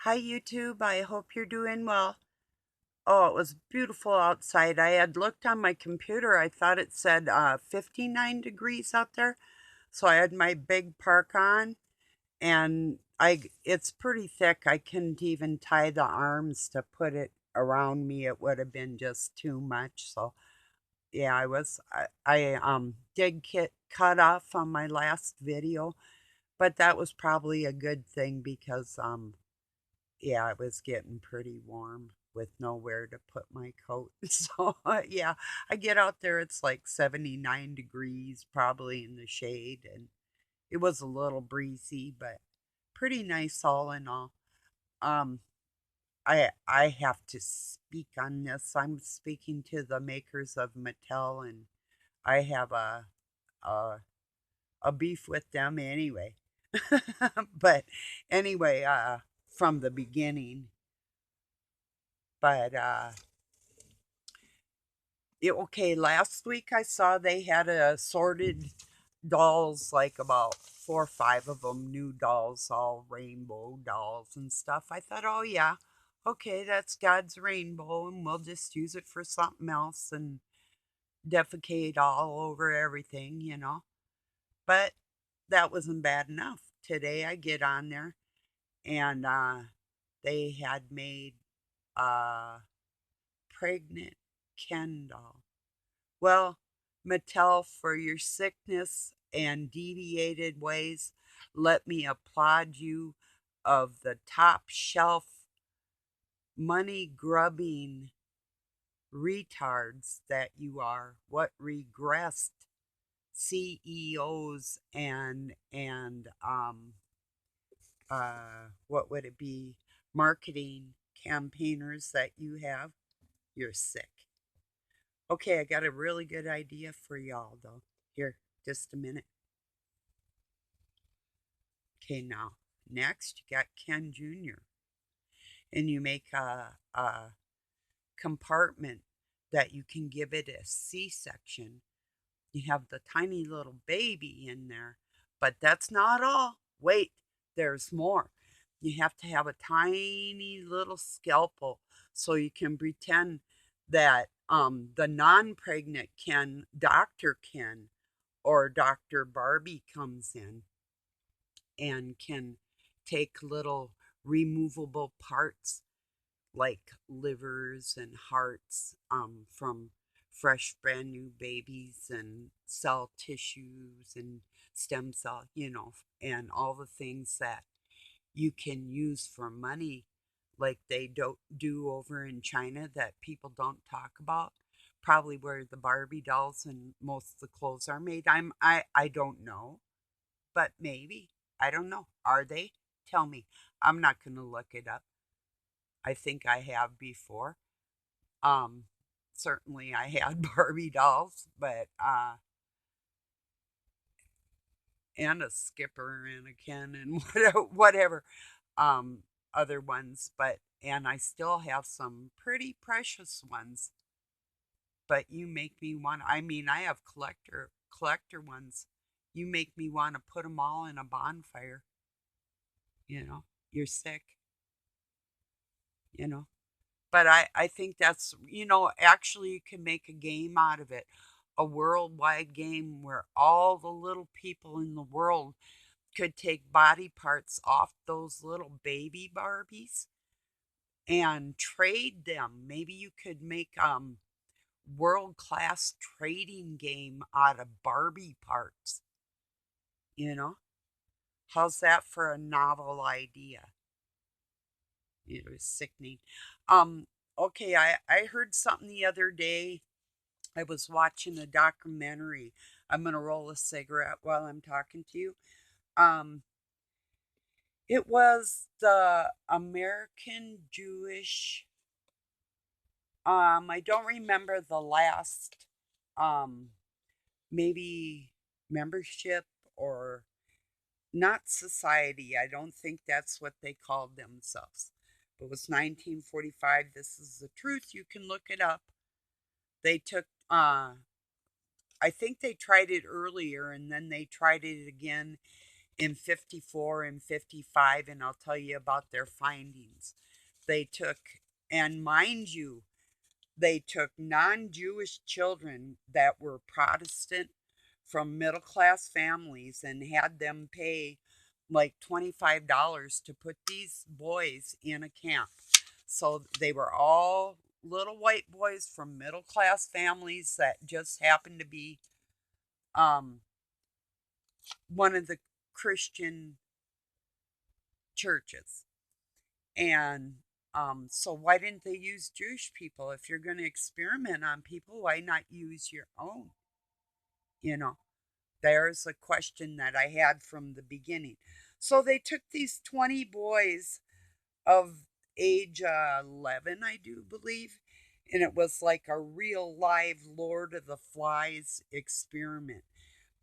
Hi, YouTube. I hope you're doing well. Oh, it was beautiful outside. I had looked on my computer. I thought it said 59 degrees out there. So I had my big park on, and it's pretty thick. I couldn't even tie the arms to put it around me. It would have been just too much. So yeah, I did get cut off on my last video, but that was probably a good thing because yeah, it was getting pretty warm with nowhere to put my coat. So, yeah, I get out there, it's like 79 degrees, probably in the shade, and it was a little breezy, but pretty nice all in all. Um, I have to speak on this. I'm speaking to the makers of Mattel, and I have a, a beef with them anyway. But anyway, from the beginning. But okay, last week I saw they had assorted dolls, like about four or five of them, new dolls, all rainbow dolls and stuff. I thought, oh yeah, okay, that's God's rainbow, and we'll just use it for something else and defecate all over everything. But that wasn't bad enough. Today I get on there, and they had made a pregnant Ken doll. Well, Mattel, for your sickness and deviated ways, let me applaud you of the top shelf money grubbing retards that you are. What regressed CEOs and what would it be, marketing campaigners that you have? You're sick. Okay, I got a really good idea for y'all though. Here, just a minute. Okay, now, next you got Ken Jr. And you make a compartment that you can give it a C-section. You have the tiny little baby in there, but that's not all. Wait, there's more. You have to have a tiny little scalpel so you can pretend that the non-pregnant Ken, Dr. Ken, or Dr. Barbie comes in and can take little removable parts like livers and hearts from fresh brand new babies and cell tissues and stem cell, and all the things that you can use for money like they don't do over in China that people don't talk about. Probably where the Barbie dolls and most of the clothes are made. I don't know, but maybe. I don't know. Are they? Tell me. I'm not going to look it up. I think I have before. Um, Certainly I had Barbie dolls, but and a Skipper and a Ken and whatever um other ones, but and I still have some pretty precious ones. But you make me want. I mean, I have collector ones. You make me want to put them all in a bonfire. You're sick. You know. But I think that's, actually you can make a game out of it. A worldwide game where all the little people in the world could take body parts off those little baby Barbies and trade them. Maybe you could make world class trading game out of Barbie parts, you know? How's that for a novel idea? It was sickening. Um, okay, I heard something the other day. I was watching a documentary. I'm gonna roll a cigarette while I'm talking to you. Um, it was the American Jewish. I don't remember the last. Um, Maybe membership or not society. I don't think that's what they called themselves. But it was 1945. This is the truth. You can look it up. They took I think they tried it earlier and then they tried it again in 54 and 55, and I'll tell you about their findings. They took, and mind you, they took non Jewish children that were Protestant from middle class families and had them pay like $25 to put these boys in a camp. So they were all little white boys from middle class families that just happened to be um, one of the Christian churches. And so why didn't they use Jewish people? If you're going to experiment on people, why not use your own? You know, there's a question that I had from the beginning. So they took these 20 boys of age 11, I do believe, and it was like a real live Lord of the Flies experiment.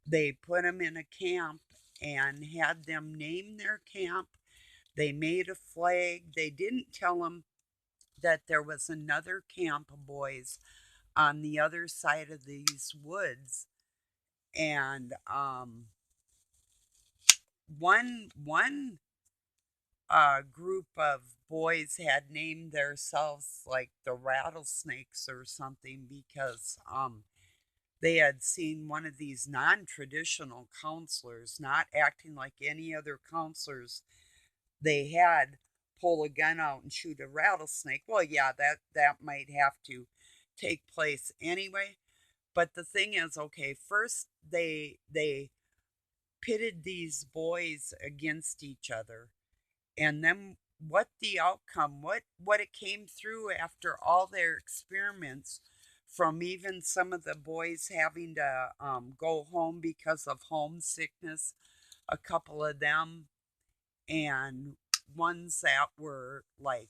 They put them in a camp and had them name their camp. They made a flag. They didn't tell them that there was another camp of boys on the other side of these woods. And one group of boys had named themselves like the rattlesnakes or something because they had seen one of these non-traditional counselors not acting like any other counselors they had pull a gun out and shoot a rattlesnake. Well, yeah, that might have to take place anyway. But the thing is, okay, first they pitted these boys against each other, and then what the outcome, what it came through after all their experiments, from even some of the boys having to go home because of homesickness, a couple of them, and ones that were like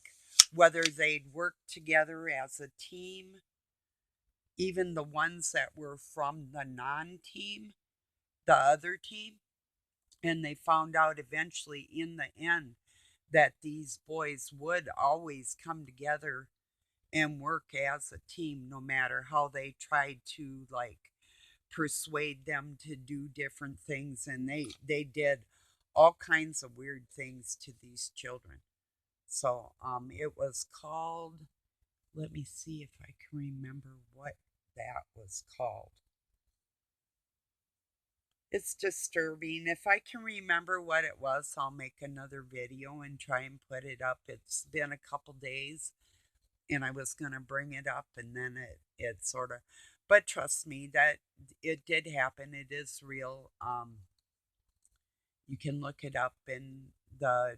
whether they'd worked together as a team, even the ones that were from the non team, the other team. And they found out eventually in the end that these boys would always come together and work as a team no matter how they tried to like persuade them to do different things, and they did all kinds of weird things to these children. So it was called, let me see if I can remember what that was called. It's disturbing. If I can remember what it was, I'll make another video and try and put it up. It's been a couple days and I was going to bring it up, and then it sort of, but trust me that it did happen. It is real. You can look it up in the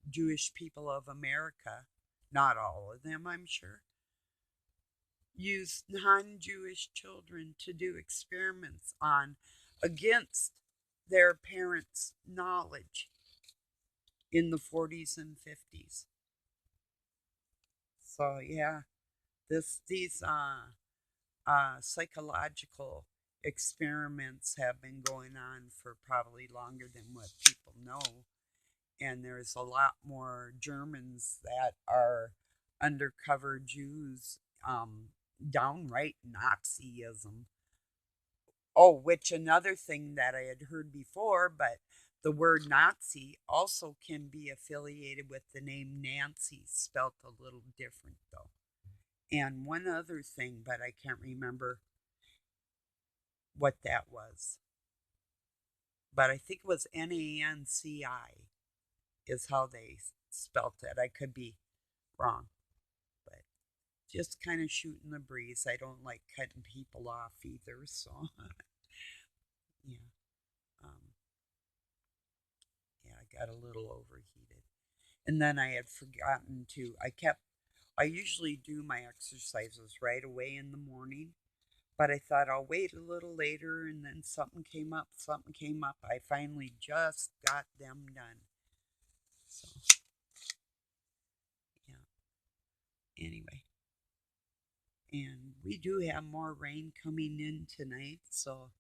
Jewish people of America, not all of them, I'm sure, use non-Jewish children to do experiments on against their parents' knowledge in the 40s and 50s. So yeah, these psychological experiments have been going on for probably longer than what people know, and there's a lot more Germans that are undercover Jews, downright Nazism. Oh, which another thing that I had heard before, but the word Nazi also can be affiliated with the name Nancy, spelt a little different though. And one other thing, but I can't remember what that was. But I think it was Nanci is how they spelt it. I could be wrong, but just kind of shooting the breeze. I don't like cutting people off either, so yeah. Um, yeah, I got a little overheated. And then I had forgotten to, I usually do my exercises right away in the morning, but I thought I'll wait a little later, and then something came up, something came up. I finally just got them done. So, yeah, anyway. And we do have more rain coming in tonight, so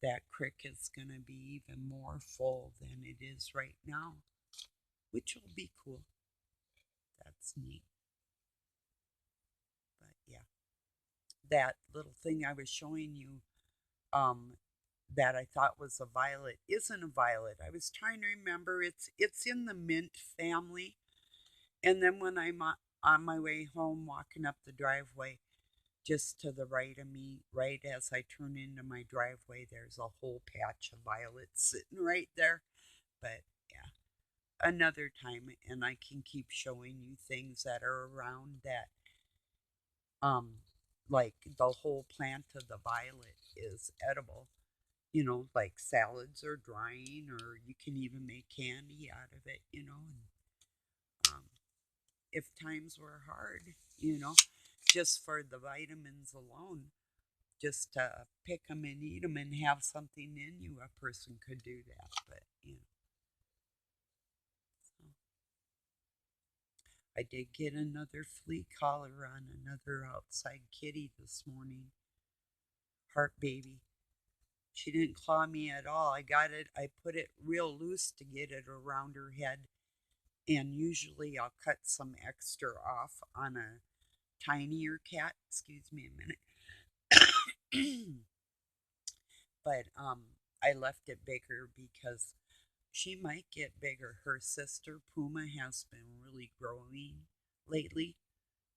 that creek is going to be even more full than it is right now, which will be cool. That's neat. But yeah, that little thing I was showing you, um, that I thought was a violet isn't a violet. I was trying to remember. It's in the mint family. And then when I'm on my way home, walking up the driveway, just to the right of me, right as I turn into my driveway, there's a whole patch of violets sitting right there. But yeah, another time, and I can keep showing you things that are around that, um, like the whole plant of the violet is edible. You know, like salads are drying, or you can even make candy out of it. And if times were hard, just for the vitamins alone, just to pick them and eat them and have something in you, a person could do that. But so I did get another flea collar on another outside kitty this morning. Heart baby. She didn't claw me at all. I put it real loose to get it around her head. And usually I'll cut some extra off on a tinier cat. Excuse me a minute. But I left it bigger because she might get bigger. Her sister Puma has been really growing lately,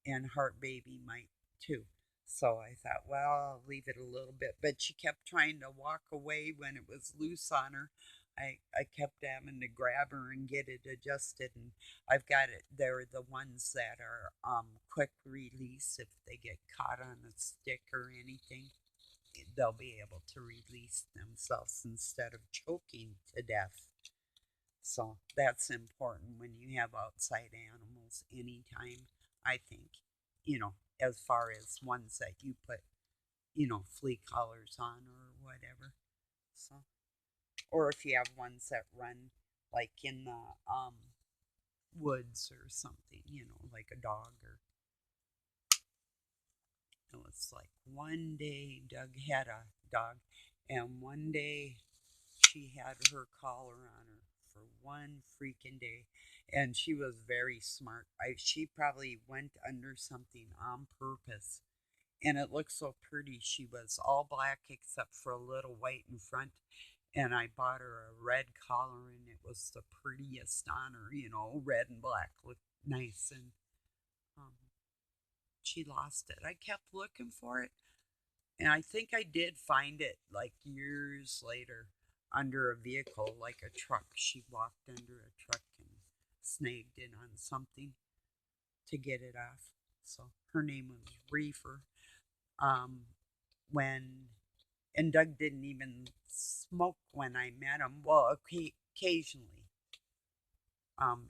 and Heart Baby might too. So I thought, well, I'll leave it a little bit. But she kept trying to walk away when it was loose on her. I kept having to grab her and get it adjusted. And I've got it. They're the ones that are quick release. If they get caught on a stick or anything, they'll be able to release themselves instead of choking to death. So that's important when you have outside animals anytime, I think, as far as ones that you put, flea collars on or whatever. So, or if you have ones that run like in the woods or something, like a dog or it was like one day Doug had a dog, and one day she had her collar on her for one freaking day, and she was very smart. She probably went under something on purpose, and it looked so pretty. She was all black except for a little white in front, and I bought her a red collar, and it was the prettiest on her. Red and black looked nice, and um, she lost it. I kept looking for it, and I think I did find it like years later under a vehicle, like a truck. She walked under a truck and snagged it on something to get it off. So her name was Reefer. Um, when and Doug didn't even smoke when I met him. Well, occasionally. Um,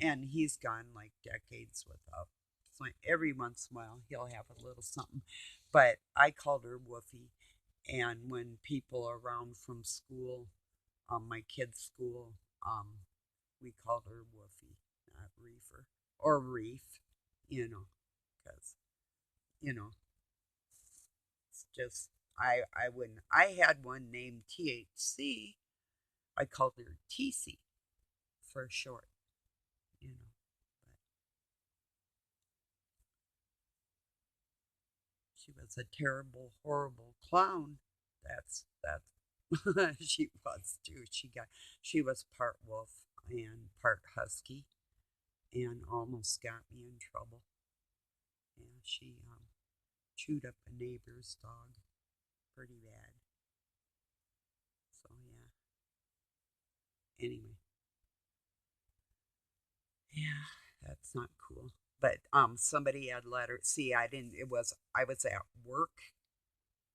and he's gone like decades without. So every once in a while he'll have a little something. But I called her Woofy, and when people around from school, my kids' school, we called her Woofy, not Reefer or Reef, because you know it's just I wouldn't. I had one named THC. I called her TC for short, you know. But she was a terrible, horrible clown. That's she was too. She was part wolf and part husky, and almost got me in trouble. Yeah, she chewed up a neighbor's dog pretty bad. So yeah. Anyway, yeah, that's not cool. But somebody had let her see. I didn't. It was I was at work,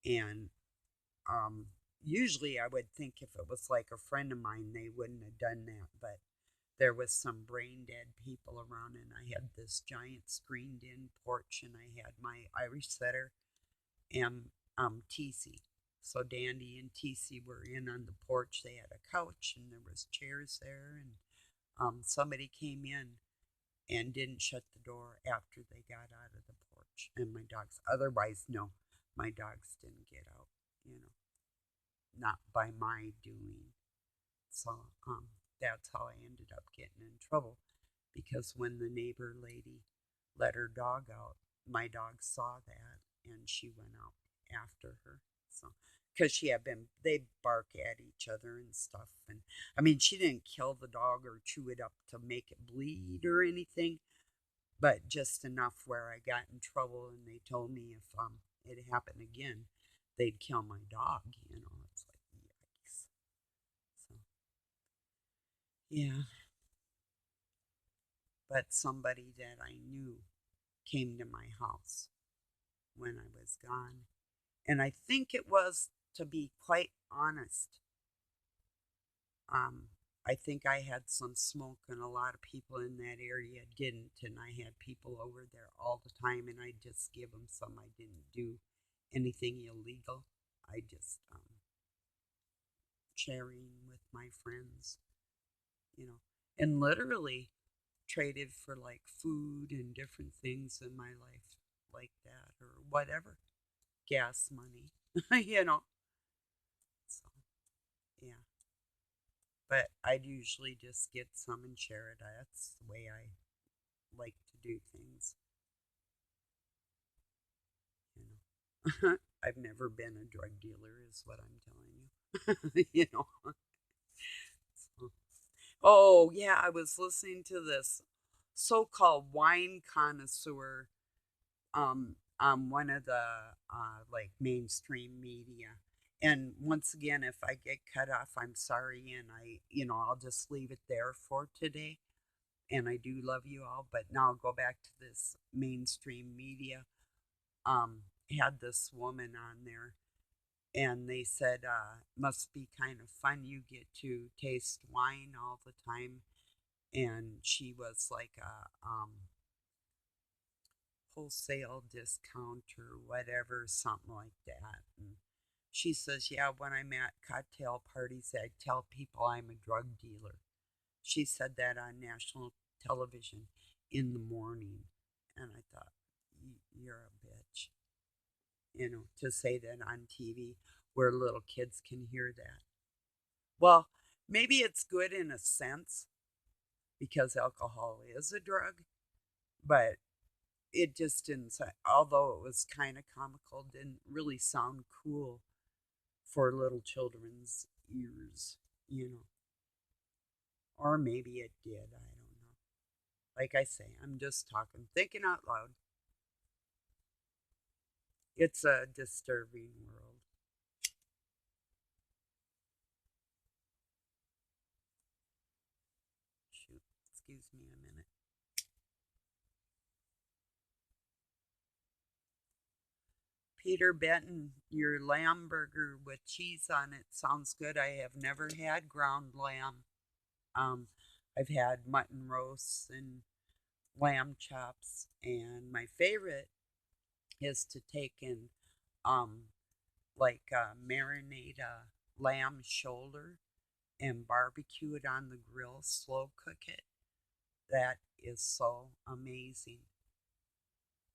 and um, usually I would think if it was like a friend of mine, they wouldn't have done that. But there was some brain dead people around, and I had this giant screened in porch, and I had my Irish setter and TC. So Dandy and TC were in on the porch. They had a couch, and there was chairs there, and somebody came in and didn't shut the door after they got out of the porch. And my dogs, otherwise, no, my dogs didn't get out, you know, not by my doing. So that's how I ended up getting in trouble because when the neighbor lady let her dog out, my dog saw that and she went out after her. So because she had been, they bark at each other and stuff. And I mean, she didn't kill the dog or chew it up to make it bleed or anything, but just enough where I got in trouble and they told me if it happened again, they'd kill my dog. It's like yikes. So yeah, but somebody that I knew came to my house when I was gone, and I think it was, to be quite honest, um, I think I had some smoke, and a lot of people in that area didn't, and I had people over there all the time, and I just give them some. I didn't do anything illegal. I just sharing with my friends, you know, and literally traded for like food and different things in my life like that or whatever, gas money, you know. So yeah, but I'd usually just get some and share it. That's the way I like to do things, you know. I've never been a drug dealer, is what I'm telling you. you know. So, oh yeah, I was listening to this so-called wine connoisseur on one of the like mainstream media. And once again, if I get cut off, I'm sorry, and I'll just leave it there for today. And I do love you all, but now I'll go back to this mainstream media. Um, had this woman on there, and they said, must be kind of fun. You get to taste wine all the time. And she was like a wholesale discount or whatever, something like that. And she says, yeah, when I'm at cocktail parties, I tell people I'm a drug dealer. She said that on national television in the morning. And I thought, you're a bitch, to say that on TV where little kids can hear that. Well, maybe it's good in a sense because alcohol is a drug, but it just didn't, although it was kind of comical, didn't really sound cool for little children's ears, you know. Or maybe it did, I don't know. Like I say, I'm just talking, thinking out loud. It's a disturbing world. Shoot, excuse me a minute. Peter Benton, your lamb burger with cheese on it sounds good. I have never had ground lamb. Um, I've had mutton roasts and lamb chops, and my favorite is to take and um, marinate a lamb shoulder and barbecue it on the grill, slow cook it. That is so amazing.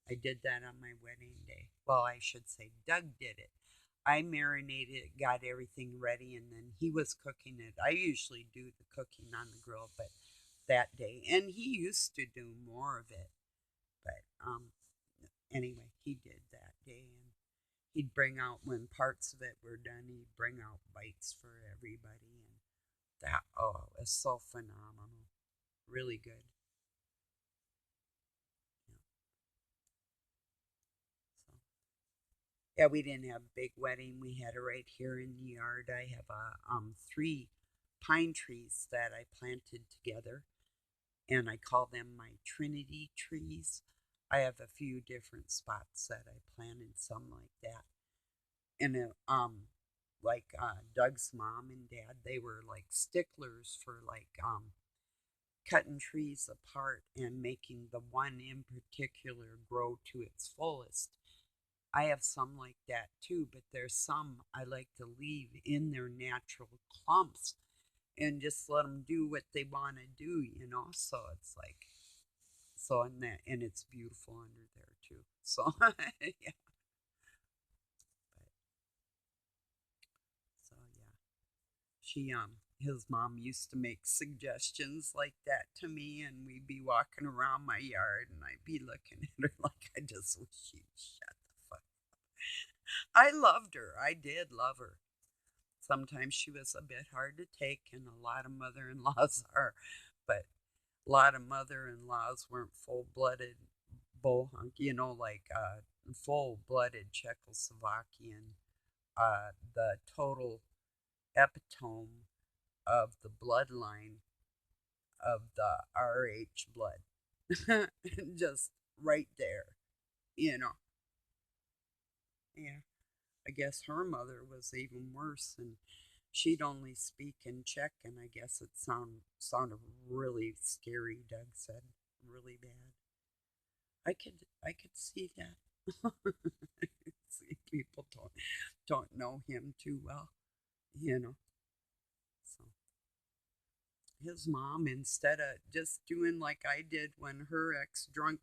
I did that on my wedding day. Well, I should say Doug did it. I marinated it, got everything ready, and then he was cooking it. I usually do the cooking on the grill, but that day, and he used to do more of it. But anyway, he did that day, and he'd bring out, when parts of it were done, he'd bring out bites for everybody, and that, oh, it was so phenomenal, really good. Yeah. So yeah, we didn't have a big wedding. We had it right here in the yard. I have three pine trees that I planted together, and I call them my Trinity trees. I have a few different spots that I planted, some like that. And Doug's mom and dad, they were like sticklers for cutting trees apart and making the one in particular grow to its fullest. I have some like that too, but there's some I like to leave in their natural clumps and just let them do what they want to do. So it's like, so and it's beautiful under there too. So yeah, but so yeah, his mom used to make suggestions like that to me, and we'd be walking around my yard, and I'd be looking at her like I just wish she'd shut the fuck up. I loved her. I did love her. Sometimes she was a bit hard to take, and a lot of mother in laws are, but a lot of mother in laws weren't full blooded bohunk, like full blooded Czechoslovakian, the total epitome of the bloodline of the RH blood. Just right there, you know. Yeah. I guess her mother was even worse, and she'd only speak in Czech, and I guess it sounded really scary. Doug said, really bad. I could see that. See, people don't know him too well, you know. So his mom, instead of just doing like I did when her ex drunk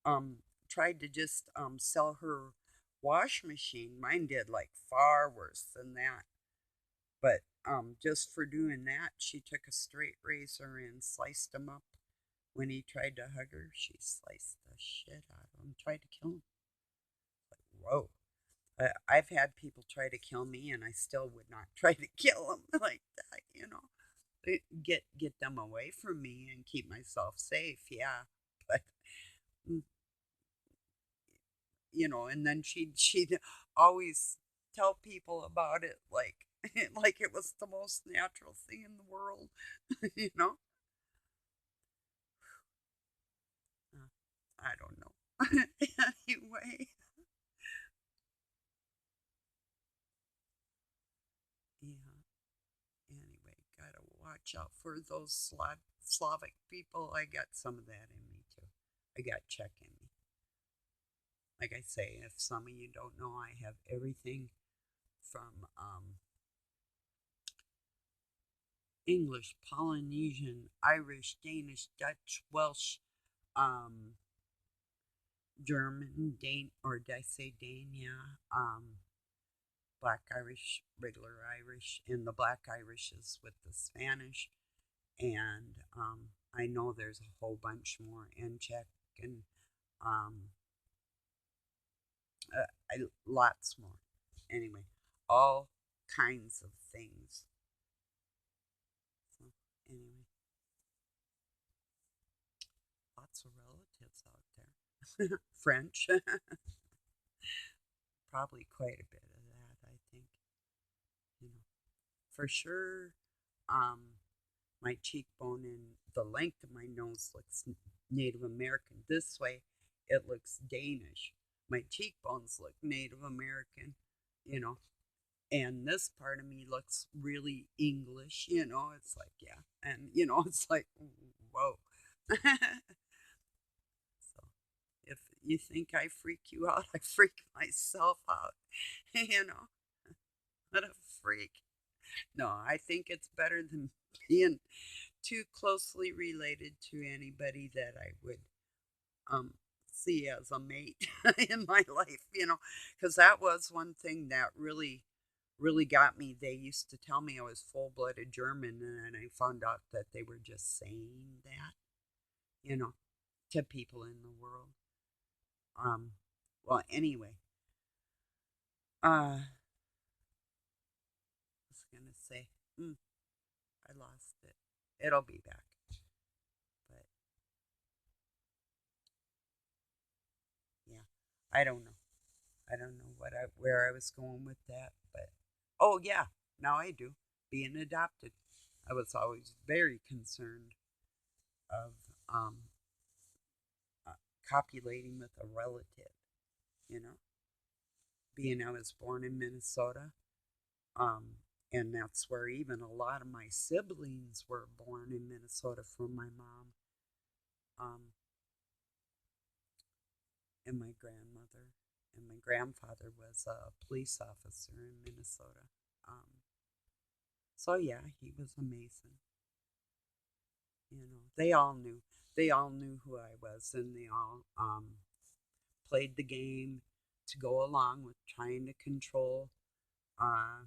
um tried to just sell her wash machine, mine did like far worse than that. But just for doing that, she took a straight razor and sliced him up. When he tried to hug her, she sliced the shit out of him, tried to kill him. Like, whoa. I've had people try to kill me, and I still would not try to kill them like that. Get them away from me and keep myself safe, yeah. But mm, and then she'd always tell people about it like like it was the most natural thing in the world, you know. Uh, I don't know. Anyway, yeah. Anyway, gotta watch out for those Slavic people. I got some of that in me too. I got Czech in me. Like I say, if some of you don't know, I have everything from English, Polynesian, Irish, Danish, Dutch, Welsh, um, German, Dane, or did I say Dane? Yeah. Black Irish, regular Irish, and the Black Irish is with the Spanish. And I know there's a whole bunch more in Czech and um, lots more. Anyway, all kinds of things. So, anyway, lots of relatives out there. French, probably quite a bit of that, I think. You know, for sure, um, my cheekbone and the length of my nose looks Native American. This way, it looks Danish. My cheekbones look Native American, you know, and this part of me looks really English. It's like, yeah, and it's like, whoa. So if you think I freak you out, I freak myself out. you know, what a freak. No, I think it's better than being too closely related to anybody that I would um see as a mate in my life, because that was one thing that really got me. They used to tell me I was full-blooded German, and I found out that they were just saying that, you know, to people in the world. Um, well, anyway, I was gonna say, I lost it. It'll be back, but yeah, I don't know. I don't know where I was going with that, but oh yeah, now I do. Being adopted, I was always very concerned of um, uh, copulating with a relative. You know, being I was born in Minnesota, um, and that's where even a lot of my siblings were born in Minnesota from my mom, and my grandmother, and my grandfather was a police officer in Minnesota. So yeah, he was amazing. They all knew who I was, and they all played the game to go along with trying to control uh,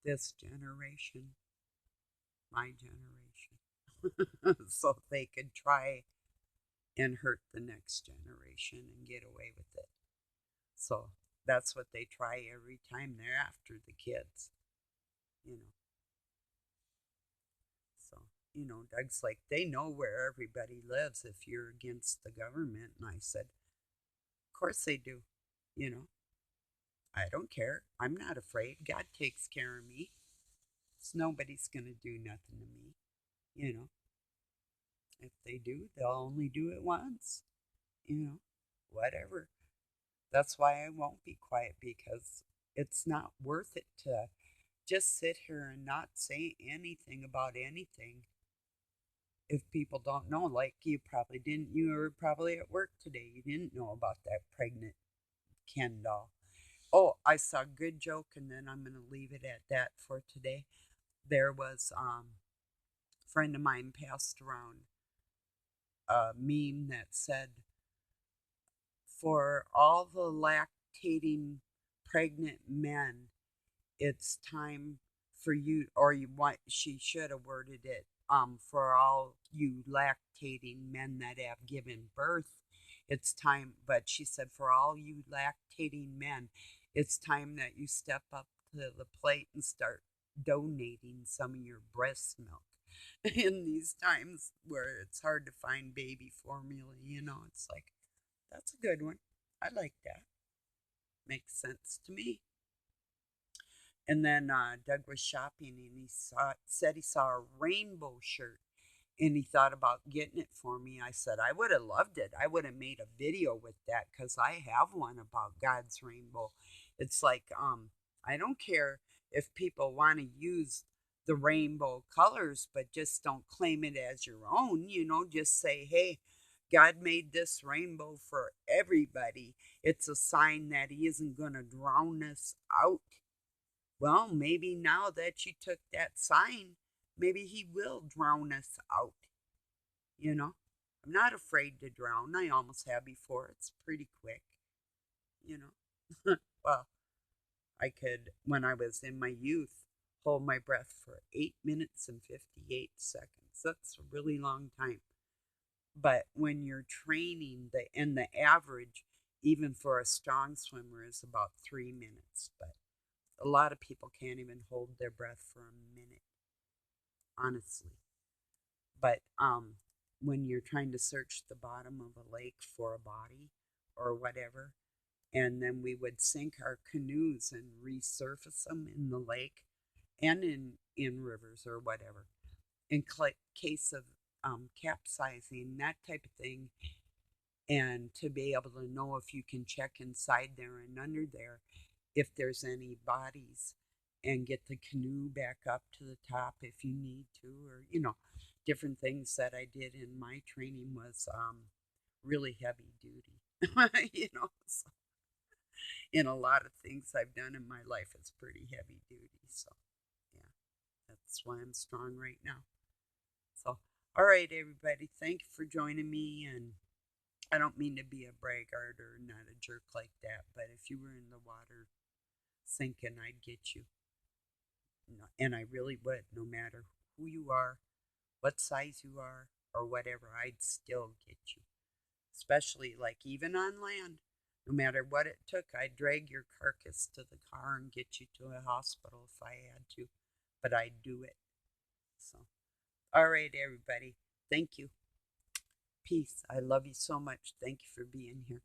this generation, my generation, so they could try and hurt the next generation and get away with it. So That's what they try every time they're after the kids, you know. So, Doug's like, they know where everybody lives if you're against the government. And I said, of course they do. You know, I don't care. I'm not afraid. God takes care of me. So nobody's going to do nothing to me. You know, if they do, they'll only do it once. You know, whatever. That's why I won't be quiet because it's not worth it to just sit here and not say anything about anything if people don't know. Like you probably didn't, you were probably at work today. You didn't know about that pregnant Ken doll. Oh, I saw a good joke, and then I'm going to leave it at that for today. There was a friend of mine passed around a meme that said, for all the lactating pregnant men, it's time for you, or you want, she should have worded it, for all you lactating men that have given birth, it's time, but she said, for all you lactating men, it's time that you step up to the plate and start donating some of your breast milk. In these times where it's hard to find baby formula, it's like, that's a good one. I like that. Makes sense to me. And then Doug was shopping and said he saw a rainbow shirt and he thought about getting it for me. I said, I would have loved it. I would have made a video with that because I have one about God's rainbow. It's like, I don't care if people want to use the rainbow colors, but just don't claim it as your own. Just say, hey, God made this rainbow for everybody. It's a sign that He isn't going to drown us out. Well, maybe now that you took that sign, maybe He will drown us out. You know, I'm not afraid to drown. I almost have before. It's pretty quick. You know, well, I could, when I was in my youth, hold my breath for 8 minutes and 58 seconds. That's a really long time. But when you're training, the average, even for a strong swimmer, is about 3 minutes. But a lot of people can't even hold their breath for a minute, honestly. But when you're trying to search the bottom of a lake for a body or whatever, and then we would sink our canoes and resurface them in the lake and in rivers or whatever, in case of capsizing, that type of thing, and to be able to know if you can check inside there and under there if there's any bodies and get the canoe back up to the top if you need to, or different things that I did in my training was really heavy duty. So in a lot of things I've done in my life, it's pretty heavy duty. So yeah, that's why I'm strong right now. So all right, everybody, thank you for joining me. And I don't mean to be a braggart or not a jerk like that, but if you were in the water sinking, I'd get you. And I really would, no matter who you are, what size you are, or whatever, I'd still get you. Especially like even on land, no matter what it took, I'd drag your carcass to the car and get you to a hospital if I had to. But I'd do it. So, all right, everybody. Thank you. Peace. I love you so much. Thank you for being here.